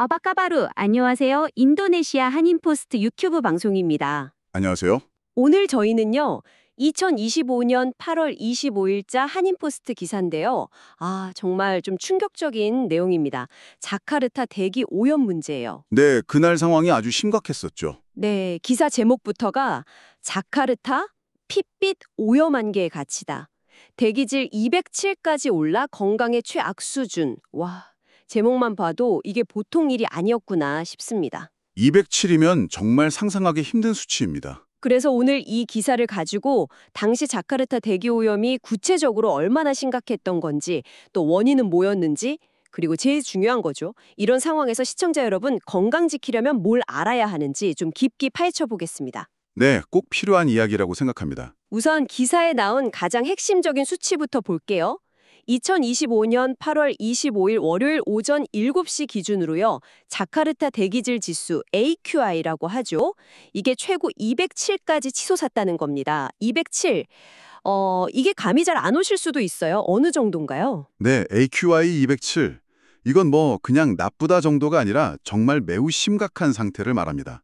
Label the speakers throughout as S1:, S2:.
S1: 아바카바루, 안녕하세요. 인도네시아 한인포스트 유튜브 방송입니다.
S2: 안녕하세요.
S1: 오늘 저희는요, 2025년 8월 25일자 한인포스트 기사인데요. 정말 좀 충격적인 내용입니다. 자카르타 대기 오염 문제예요.
S2: 네, 그날 상황이 아주 심각했었죠.
S1: 네, 기사 제목부터가 자카르타 핏빛 오염 한계의 가치다. 대기질 207까지 올라 건강의 최악 수준. 와, 제목만 봐도 이게 보통 일이 아니었구나 싶습니다.
S2: 207이면 정말 상상하기 힘든 수치입니다.
S1: 그래서 오늘 이 기사를 가지고 당시 자카르타 대기 오염이 구체적으로 얼마나 심각했던 건지, 또 원인은 뭐였는지, 그리고 제일 중요한 거죠. 이런 상황에서 시청자 여러분 건강 지키려면 뭘 알아야 하는지 좀 깊이 파헤쳐 보겠습니다.
S2: 네, 꼭 필요한 이야기라고 생각합니다.
S1: 우선 기사에 나온 가장 핵심적인 수치부터 볼게요. 2025년 8월 25일 월요일 오전 7시 기준으로요. 자카르타 대기질 지수 AQI라고 하죠. 이게 최고 207까지 치솟았다는 겁니다. 207. 이게 감이 잘 안 오실 수도 있어요. 어느 정도인가요?
S2: 네, AQI 207. 이건 뭐 그냥 나쁘다 정도가 아니라 정말 매우 심각한 상태를 말합니다.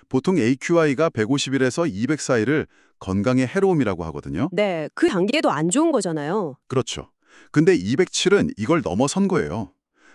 S2: 보통 AQI가 150일에서 200 사이를 건강의 해로움이라고 하거든요.
S1: 네, 그 단계도 안 좋은 거잖아요.
S2: 그렇죠. 근데 207은 이걸 넘어선 거예요.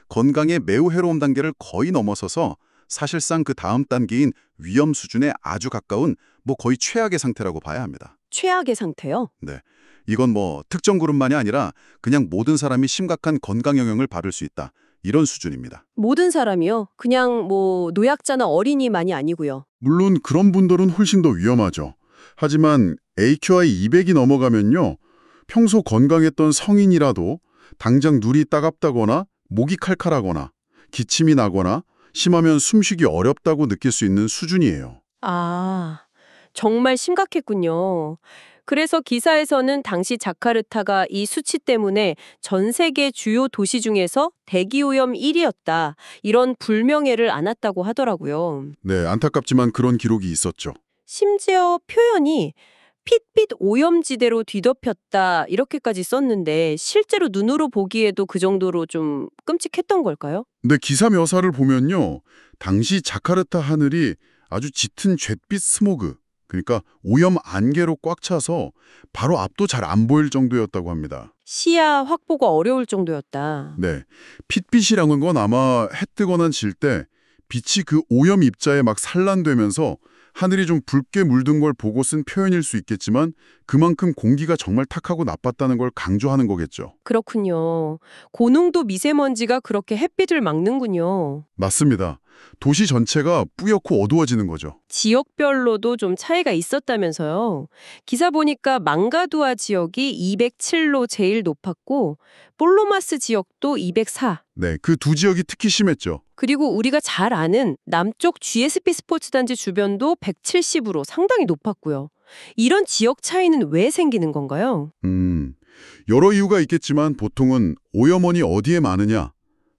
S2: 건강의 매우 해로움 단계를 거의 넘어서서 사실상 그 다음 단계인 위험 수준에 아주 가까운 뭐 거의 최악의 상태라고 봐야 합니다.
S1: 최악의 상태요?
S2: 네. 이건 뭐 특정 그룹만이 아니라 그냥 모든 사람이 심각한 건강 영향을 받을 수 있다. 이런 수준입니다.
S1: 모든 사람이요? 그냥 뭐 노약자나 어린이만이 아니고요.
S3: 물론 그런 분들은 훨씬 더 위험하죠. 하지만 AQI 200이 넘어가면요. 평소 건강했던 성인이라도 당장 눈이 따갑다거나 목이 칼칼하거나 기침이 나거나 심하면 숨쉬기 어렵다고 느낄 수 있는 수준이에요.
S1: 정말 심각했군요. 그래서 기사에서는 당시 자카르타가 이 수치 때문에 전 세계 주요 도시 중에서 대기오염 1위였다. 이런 불명예를 안았다고 하더라고요.
S3: 네, 안타깝지만 그런 기록이 있었죠.
S1: 심지어 표현이 핏빛 오염지대로 뒤덮였다 이렇게까지 썼는데 실제로 눈으로 보기에도 그 정도로 좀 끔찍했던 걸까요?
S3: 근데 기사 묘사를 보면요. 당시 자카르타 하늘이 아주 짙은 잿빛 스모그, 그러니까 오염 안개로 꽉 차서 바로 앞도 잘 안 보일 정도였다고 합니다.
S1: 시야 확보가 어려울 정도였다.
S3: 네, 핏빛이라는 건 아마 해 뜨거나 질 때 빛이 그 오염 입자에 막 산란되면서 하늘이 좀 붉게 물든 걸 보고 쓴 표현일 수 있겠지만 그만큼 공기가 정말 탁하고 나빴다는 걸 강조하는 거겠죠.
S1: 그렇군요. 고농도 미세먼지가 그렇게 햇빛을 막는군요.
S3: 맞습니다. 도시 전체가 뿌옇고 어두워지는 거죠.
S1: 지역별로도 좀 차이가 있었다면서요. 기사 보니까 망가두아 지역이 207로 제일 높았고 볼로마스 지역도 204.
S3: 네, 그 두 지역이 특히 심했죠.
S1: 그리고 우리가 잘 아는 남쪽 GSP 스포츠단지 주변도 170으로 상당히 높았고요. 이런 지역 차이는 왜 생기는 건가요?
S3: 여러 이유가 있겠지만 보통은 오염원이 어디에 많으냐,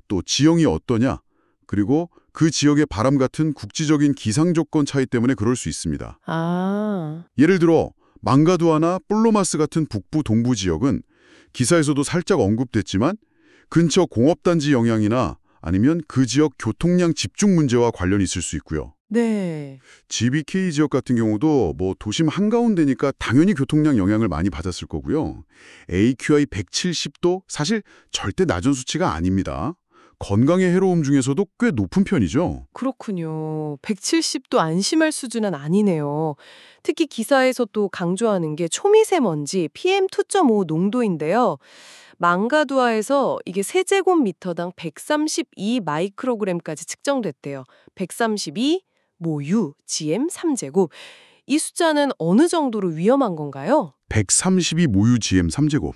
S3: 또 지형이 어떠냐, 그리고 그 지역의 바람 같은 국지적인 기상 조건 차이 때문에 그럴 수 있습니다. 예를 들어 망가두아나 볼로마스 같은 북부 동부 지역은 기사에서도 살짝 언급됐지만 근처 공업단지 영향이나 아니면 그 지역 교통량 집중 문제와 관련이 있을 수 있고요.
S1: 네.
S3: GBK 지역 같은 경우도 뭐 도심 한가운데니까 당연히 교통량 영향을 많이 받았을 거고요. AQI 170도 사실 절대 낮은 수치가 아닙니다. 건강의 해로움 중에서도 꽤 높은 편이죠.
S4: 그렇군요. 170도 안심할 수준은 아니네요. 특히 기사에서 또 강조하는 게 초미세먼지 PM2.5 농도인데요. 망가두아에서 이게 세제곱미터당 132 마이크로그램까지 측정됐대요. 132 모유 GM 3제곱. 이 숫자는 어느 정도로 위험한 건가요?
S3: 132 모유 GM 3제곱.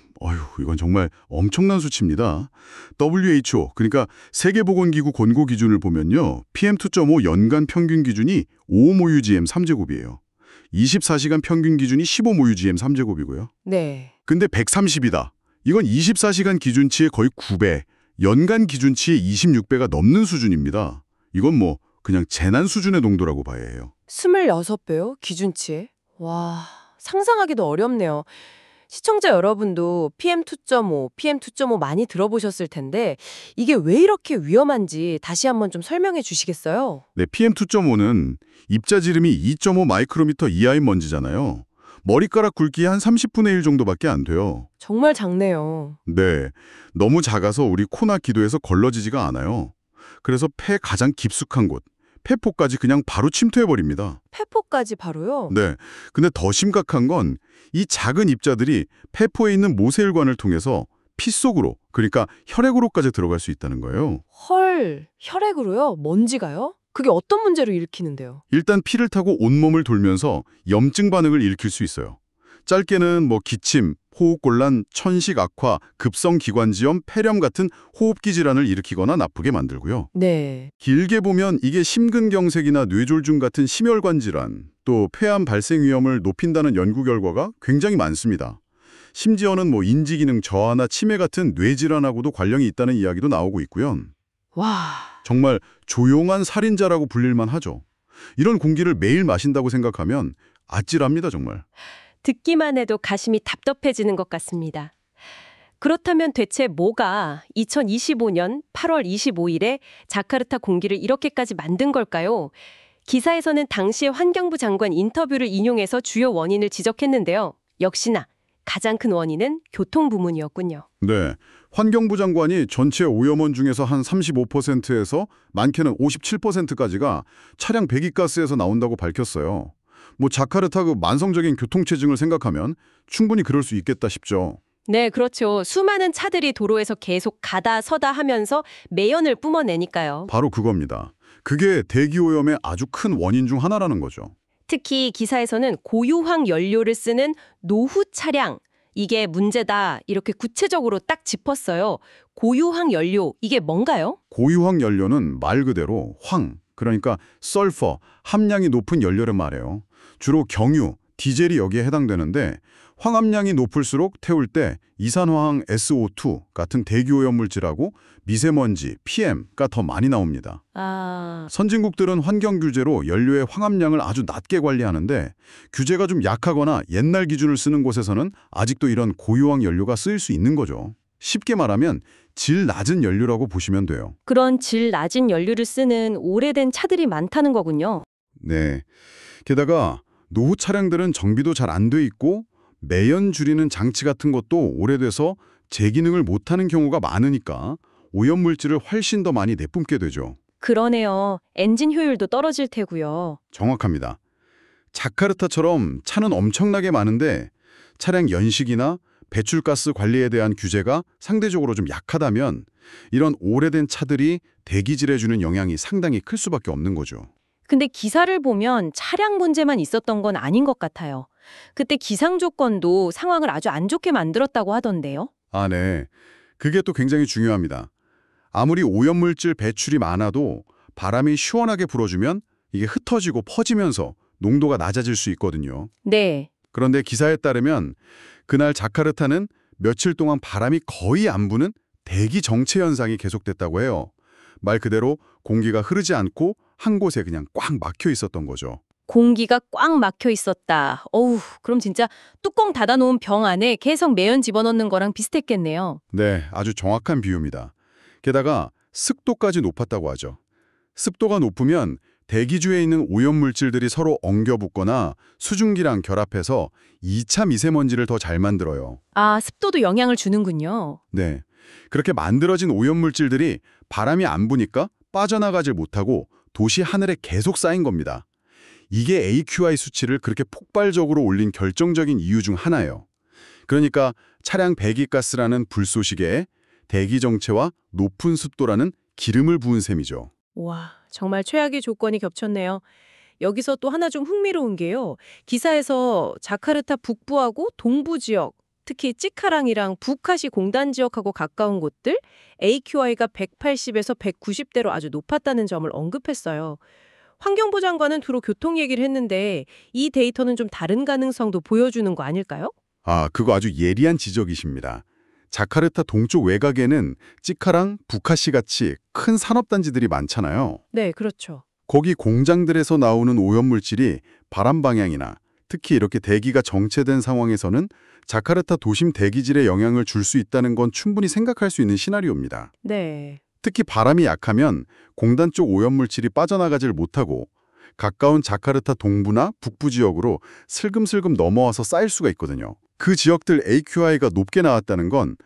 S3: 이건 정말 엄청난 수치입니다. WHO, 그러니까 세계보건기구 권고 기준을 보면요. PM2.5 연간 평균 기준이 5 모유 GM 3제곱이에요. 24시간 평균 기준이 15 모유 GM 3제곱이고요.
S4: 네.
S3: 근데 130이다. 이건 24시간 기준치의 거의 9배, 연간 기준치의 26배가 넘는 수준입니다. 이건 뭐 그냥 재난 수준의 농도라고 봐야 해요.
S4: 26배요? 기준치에? 와, 상상하기도 어렵네요. 시청자 여러분도 PM2.5, PM2.5 많이 들어보셨을 텐데 이게 왜 이렇게 위험한지 다시 한번 좀 설명해 주시겠어요?
S3: 네, PM2.5는 입자지름이 2.5 마이크로미터 이하인 먼지잖아요. 머리카락 굵기 한 30분의 1 정도밖에 안 돼요.
S4: 정말 작네요.
S3: 네, 너무 작아서 우리 코나 기도에서 걸러지지가 않아요. 그래서 폐 가장 깊숙한 곳, 폐포까지 그냥 바로 침투해버립니다.
S4: 폐포까지 바로요?
S3: 네, 근데 더 심각한 건 이 작은 입자들이 폐포에 있는 모세혈관을 통해서 피 속으로, 그러니까 혈액으로까지 들어갈 수 있다는 거예요.
S4: 헐, 혈액으로요? 먼지가요? 그게 어떤 문제를 일으키는데요?
S3: 일단 피를 타고 온몸을 돌면서 염증 반응을 일으킬 수 있어요. 짧게는 기침, 호흡곤란, 천식 악화, 급성기관지염, 폐렴 같은 호흡기 질환을 일으키거나 나쁘게 만들고요.
S4: 네.
S3: 길게 보면 이게 심근경색이나 뇌졸중 같은 심혈관 질환, 또 폐암 발생 위험을 높인다는 연구 결과가 굉장히 많습니다. 심지어는 인지기능 저하나 치매 같은 뇌질환하고도 관련이 있다는 이야기도 나오고 있고요.
S4: 와,
S3: 정말 조용한 살인자라고 불릴만 하죠. 이런 공기를 매일 마신다고 생각하면 아찔합니다, 정말.
S1: 듣기만 해도 가슴이 답답해지는 것 같습니다. 그렇다면 대체 뭐가 2025년 8월 25일에 자카르타 공기를 이렇게까지 만든 걸까요? 기사에서는 당시의 환경부 장관 인터뷰를 인용해서 주요 원인을 지적했는데요. 역시나 가장 큰 원인은 교통 부문이었군요.
S3: 네, 환경부 장관이 전체 오염원 중에서 한 35%에서 많게는 57%까지가 차량 배기가스에서 나온다고 밝혔어요. 자카르타 그 만성적인 교통체증을 생각하면 충분히 그럴 수 있겠다 싶죠.
S1: 네, 그렇죠. 수많은 차들이 도로에서 계속 가다 서다 하면서 매연을 뿜어내니까요.
S3: 바로 그겁니다. 그게 대기오염의 아주 큰 원인 중 하나라는 거죠.
S1: 특히 기사에서는 고유황 연료를 쓰는 노후 차량, 이게 문제다 이렇게 구체적으로 딱 짚었어요. 고유황 연료, 이게 뭔가요?
S3: 고유황 연료는 말 그대로 황, 그러니까 설퍼, 함량이 높은 연료를 말해요. 주로 경유, 디젤이 여기에 해당되는데 황함량이 높을수록 태울 때 이산화황 SO2 같은 대기오염 물질하고 미세먼지, PM가 더 많이 나옵니다. 선진국들은 환경 규제로 연료의 황함량을 아주 낮게 관리하는데 규제가 좀 약하거나 옛날 기준을 쓰는 곳에서는 아직도 이런 고유황 연료가 쓰일 수 있는 거죠. 쉽게 말하면 질 낮은 연료라고 보시면 돼요.
S1: 그런 질 낮은 연료를 쓰는 오래된 차들이 많다는 거군요.
S3: 네. 게다가 노후 차량들은 정비도 잘 안 돼 있고 매연 줄이는 장치 같은 것도 오래돼서 재기능을 못하는 경우가 많으니까 오염물질을 훨씬 더 많이 내뿜게 되죠.
S1: 그러네요. 엔진 효율도 떨어질 테고요.
S3: 정확합니다. 자카르타처럼 차는 엄청나게 많은데 차량 연식이나 배출가스 관리에 대한 규제가 상대적으로 좀 약하다면 이런 오래된 차들이 대기질에 주는 영향이 상당히 클 수밖에 없는 거죠.
S1: 근데 기사를 보면 차량 문제만 있었던 건 아닌 것 같아요. 그때 기상 조건도 상황을 아주 안 좋게 만들었다고 하던데요.
S3: 아, 네. 그게 또 굉장히 중요합니다. 아무리 오염물질 배출이 많아도 바람이 시원하게 불어주면 이게 흩어지고 퍼지면서 농도가 낮아질 수 있거든요.
S1: 네.
S3: 그런데 기사에 따르면 그날 자카르타는 며칠 동안 바람이 거의 안 부는 대기 정체 현상이 계속됐다고 해요. 말 그대로 공기가 흐르지 않고 한 곳에 그냥 꽉 막혀 있었던 거죠.
S1: 공기가 꽉 막혀 있었다. 어우, 그럼 진짜 뚜껑 닫아놓은 병 안에 계속 매연 집어넣는 거랑 비슷했겠네요.
S3: 네, 아주 정확한 비유입니다. 게다가 습도까지 높았다고 하죠. 습도가 높으면 대기주에 있는 오염물질들이 서로 엉겨붙거나 수증기랑 결합해서 2차 미세먼지를 더 잘 만들어요.
S1: 아, 습도도 영향을 주는군요.
S3: 네, 그렇게 만들어진 오염물질들이 바람이 안 부니까 빠져나가질 못하고 도시 하늘에 계속 쌓인 겁니다. 이게 AQI 수치를 그렇게 폭발적으로 올린 결정적인 이유 중 하나예요. 그러니까 차량 배기가스라는 불쏘시개에 대기 정체와 높은 습도라는 기름을 부은 셈이죠.
S4: 와, 정말 최악의 조건이 겹쳤네요. 여기서 또 하나 좀 흥미로운 게요. 기사에서 자카르타 북부하고 동부 지역, 특히 찌카랑이랑 북카시 공단 지역하고 가까운 곳들 AQI가 180에서 190대로 아주 높았다는 점을 언급했어요. 환경부 장관은 주로 교통 얘기를 했는데 이 데이터는 좀 다른 가능성도 보여주는 거 아닐까요?
S3: 아, 그거 아주 예리한 지적이십니다. 자카르타 동쪽 외곽에는 찌카랑 북카시 같이 큰 산업단지들이 많잖아요.
S4: 네, 그렇죠.
S3: 거기 공장들에서 나오는 오염물질이 바람 방향이나 특히 이렇게 대기가 정체된 상황에서는 자카르타 도심 대기질에 영향을 줄 수 있다는 건 충분히 생각할 수 있는 시나리오입니다.
S4: 네.
S3: 특히 바람이 약하면 공단 쪽 오염물질이 빠져나가질 못하고 가까운 자카르타 동부나 북부 지역으로 슬금슬금 넘어와서 쌓일 수가 있거든요. 그 지역들 AQI가 높게 나왔다는 건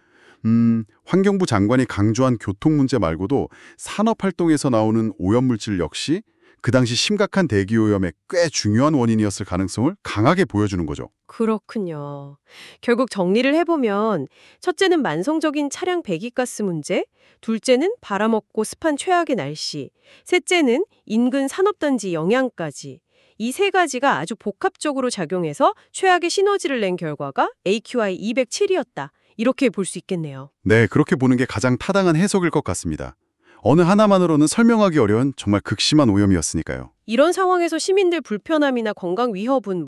S3: 환경부 장관이 강조한 교통 문제 말고도 산업활동에서 나오는 오염물질 역시 그 당시 심각한 대기오염의 꽤 중요한 원인이었을 가능성을 강하게 보여주는 거죠.
S4: 그렇군요. 결국 정리를 해보면 첫째는 만성적인 차량 배기가스 문제, 둘째는 바람 없고 습한 최악의 날씨, 셋째는 인근 산업단지 영향까지. 이 세 가지가 아주 복합적으로 작용해서 최악의 시너지를 낸 결과가 AQI 207이었다. 이렇게 볼 수 있겠네요.
S3: 네, 그렇게 보는 게 가장 타당한 해석일 것 같습니다. 어느 하나만으로는 설명하기 어려운 정말 극심한 오염이었으니까요.
S4: 이런 상황에서 시민들 불편함이나 건강 위협은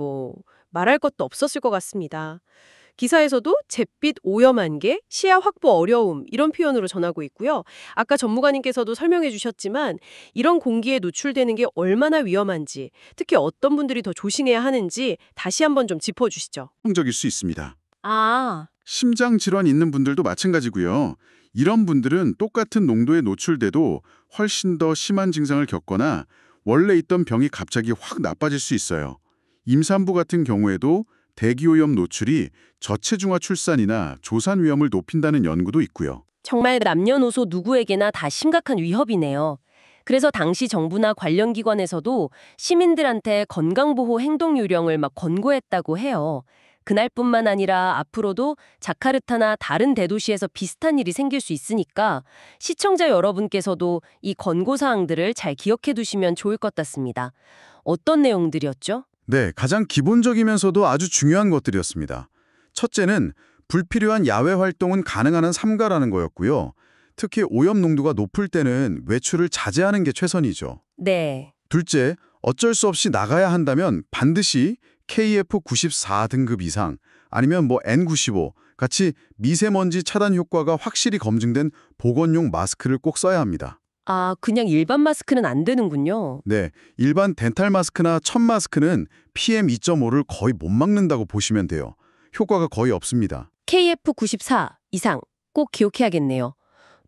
S4: 말할 것도 없었을 것 같습니다. 기사에서도 잿빛 오염 한계, 시야 확보 어려움 이런 표현으로 전하고 있고요. 아까 전무관님께서도 설명해 주셨지만 이런 공기에 노출되는 게 얼마나 위험한지, 특히 어떤 분들이 더 조심해야 하는지 다시 한번 좀 짚어주시죠.
S3: 적일 수 있습니다.
S4: 아,
S3: 심장 질환 있는 분들도 마찬가지고요. 이런 분들은 똑같은 농도에 노출돼도 훨씬 더 심한 증상을 겪거나 원래 있던 병이 갑자기 확 나빠질 수 있어요. 임산부 같은 경우에도 대기오염 노출이 저체중아 출산이나 조산 위험을 높인다는 연구도 있고요.
S1: 정말 남녀노소 누구에게나 다 심각한 위협이네요. 그래서 당시 정부나 관련 기관에서도 시민들한테 건강보호 행동 요령을 막 권고했다고 해요. 그날뿐만 아니라 앞으로도 자카르타나 다른 대도시에서 비슷한 일이 생길 수 있으니까 시청자 여러분께서도 이 권고사항들을 잘 기억해 두시면 좋을 것 같습니다. 어떤 내용들이었죠?
S3: 네, 가장 기본적이면서도 아주 중요한 것들이었습니다. 첫째는 불필요한 야외 활동은 가능한 한 삼가라는 거였고요. 특히 오염 농도가 높을 때는 외출을 자제하는 게 최선이죠.
S1: 네.
S3: 둘째, 어쩔 수 없이 나가야 한다면 반드시 KF94 등급 이상 아니면 N95 같이 미세먼지 차단 효과가 확실히 검증된 보건용 마스크를 꼭 써야 합니다.
S1: 아, 그냥 일반 마스크는 안 되는군요.
S3: 네, 일반 덴탈 마스크나 천 마스크는 PM2.5를 거의 못 막는다고 보시면 돼요. 효과가 거의 없습니다.
S1: KF94 이상 꼭 기억해야겠네요.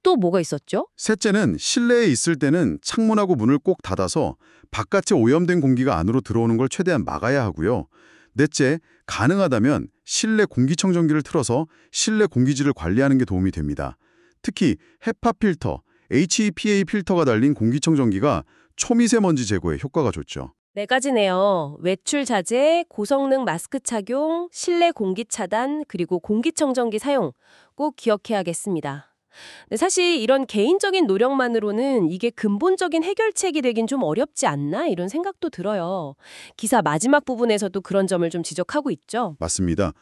S1: 또 뭐가 있었죠?
S3: 셋째는 실내에 있을 때는 창문하고 문을 꼭 닫아서 바깥에 오염된 공기가 안으로 들어오는 걸 최대한 막아야 하고요. 넷째, 가능하다면 실내 공기청정기를 틀어서 실내 공기질을 관리하는 게 도움이 됩니다. 특히 헤파 필터, HEPA 필터가 달린 공기청정기가 초미세먼지 제거에 효과가 좋죠.
S1: 네 가지네요. 외출 자제, 고성능 마스크 착용, 실내 공기 차단, 그리고 공기청정기 사용 꼭 기억해야겠습니다. 네, 사실 이런 개인적인 노력만으로는 이게 근본적인 해결책이 되긴 좀 어렵지 않나 이런 생각도 들어요. 기사 마지막 부분에서도 그런 점을 좀 지적하고 있죠.
S3: 맞습니다.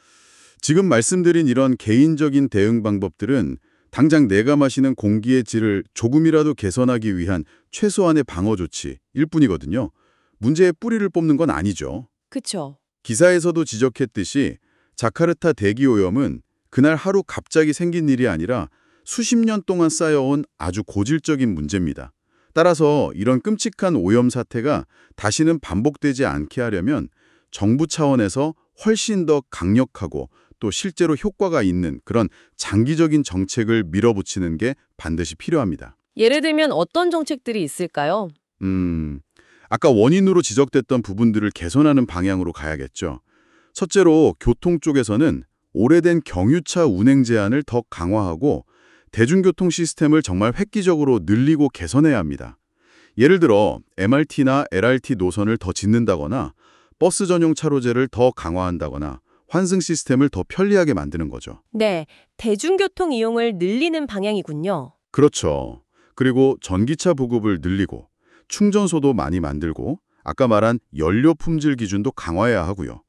S3: 지금 말씀드린 이런 개인적인 대응 방법들은 당장 내가 마시는 공기의 질을 조금이라도 개선하기 위한 최소한의 방어 조치일 뿐이거든요. 문제의 뿌리를 뽑는 건 아니죠.
S1: 그쵸?
S3: 기사에서도 지적했듯이 자카르타 대기오염은 그날 하루 갑자기 생긴 일이 아니라 수십 년 동안 쌓여온 아주 고질적인 문제입니다. 따라서 이런 끔찍한 오염 사태가 다시는 반복되지 않게 하려면 정부 차원에서 훨씬 더 강력하고 또 실제로 효과가 있는 그런 장기적인 정책을 밀어붙이는 게 반드시 필요합니다.
S1: 예를 들면 어떤 정책들이 있을까요?
S3: 아까 원인으로 지적됐던 부분들을 개선하는 방향으로 가야겠죠. 첫째로 교통 쪽에서는 오래된 경유차 운행 제한을 더 강화하고 대중교통 시스템을 정말 획기적으로 늘리고 개선해야 합니다. 예를 들어 MRT나 LRT 노선을 더 짓는다거나 버스 전용 차로제를 더 강화한다거나 환승 시스템을 더 편리하게 만드는 거죠.
S1: 네, 대중교통 이용을 늘리는 방향이군요.
S3: 그렇죠. 그리고 전기차 보급을 늘리고 충전소도 많이 만들고 아까 말한 연료 품질 기준도 강화해야 하고요.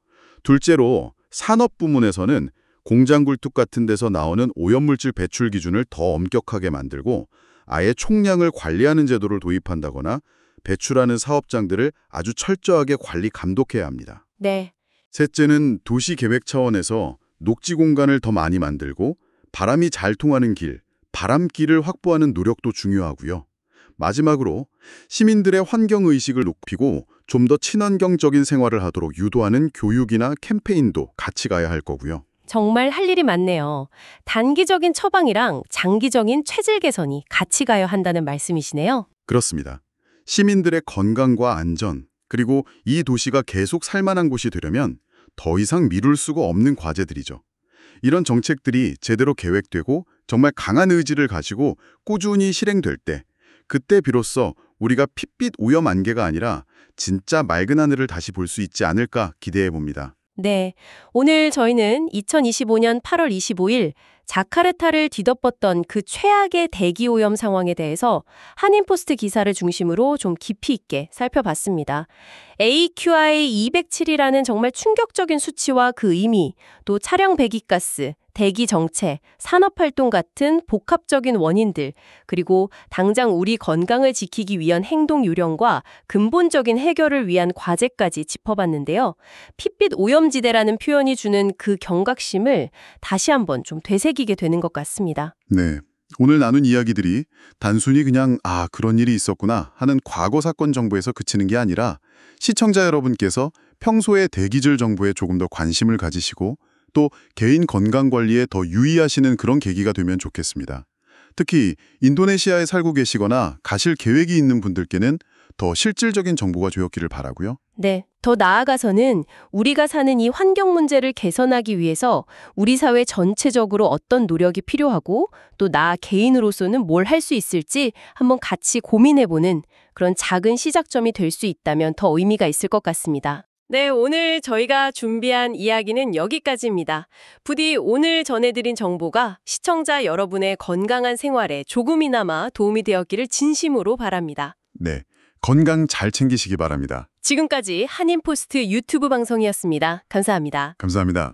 S3: 둘째로 산업 부문에서는 공장 굴뚝 같은 데서 나오는 오염물질 배출 기준을 더 엄격하게 만들고 아예 총량을 관리하는 제도를 도입한다거나 배출하는 사업장들을 아주 철저하게 관리 감독해야 합니다.
S1: 네.
S3: 셋째는 도시 계획 차원에서 녹지 공간을 더 많이 만들고 바람이 잘 통하는 길, 바람길을 확보하는 노력도 중요하고요. 마지막으로 시민들의 환경의식을 높이고 좀 더 친환경적인 생활을 하도록 유도하는 교육이나 캠페인도 같이 가야 할 거고요.
S4: 정말 할 일이 많네요. 단기적인 처방이랑 장기적인 체질 개선이 같이 가야 한다는 말씀이시네요.
S3: 그렇습니다. 시민들의 건강과 안전, 그리고 이 도시가 계속 살만한 곳이 되려면 더 이상 미룰 수가 없는 과제들이죠. 이런 정책들이 제대로 계획되고 정말 강한 의지를 가지고 꾸준히 실행될 때, 그때 비로소 우리가 핏빛 오염 안개가 아니라 진짜 맑은 하늘을 다시 볼 수 있지 않을까 기대해 봅니다.
S4: 네, 오늘 저희는 2025년 8월 25일 자카르타를 뒤덮었던 그 최악의 대기 오염 상황에 대해서 한인포스트 기사를 중심으로 좀 깊이 있게 살펴봤습니다. AQI 207이라는 정말 충격적인 수치와 그 의미, 또 차량 배기가스, 대기 정체, 산업활동 같은 복합적인 원인들, 그리고 당장 우리 건강을 지키기 위한 행동 요령과 근본적인 해결을 위한 과제까지 짚어봤는데요. 핏빛 오염지대라는 표현이 주는 그 경각심을 다시 한번 좀 되새기게 되는 것 같습니다.
S3: 네. 오늘 나눈 이야기들이 단순히 그냥 그런 일이 있었구나 하는 과거 사건 정보에서 그치는 게 아니라 시청자 여러분께서 평소에 대기질 정보에 조금 더 관심을 가지시고 또 개인 건강 관리에 더 유의하시는 그런 계기가 되면 좋겠습니다. 특히 인도네시아에 살고 계시거나 가실 계획이 있는 분들께는 더 실질적인 정보가 되었기를 바라고요.
S4: 네, 더 나아가서는 우리가 사는 이 환경 문제를 개선하기 위해서 우리 사회 전체적으로 어떤 노력이 필요하고 또 나 개인으로서는 뭘 할 수 있을지 한번 같이 고민해보는 그런 작은 시작점이 될 수 있다면 더 의미가 있을 것 같습니다. 네, 오늘 저희가 준비한 이야기는 여기까지입니다. 부디 오늘 전해드린 정보가 시청자 여러분의 건강한 생활에 조금이나마 도움이 되었기를 진심으로 바랍니다.
S3: 네. 건강 잘 챙기시기 바랍니다.
S4: 지금까지 한인포스트 유튜브 방송이었습니다. 감사합니다.
S3: 감사합니다.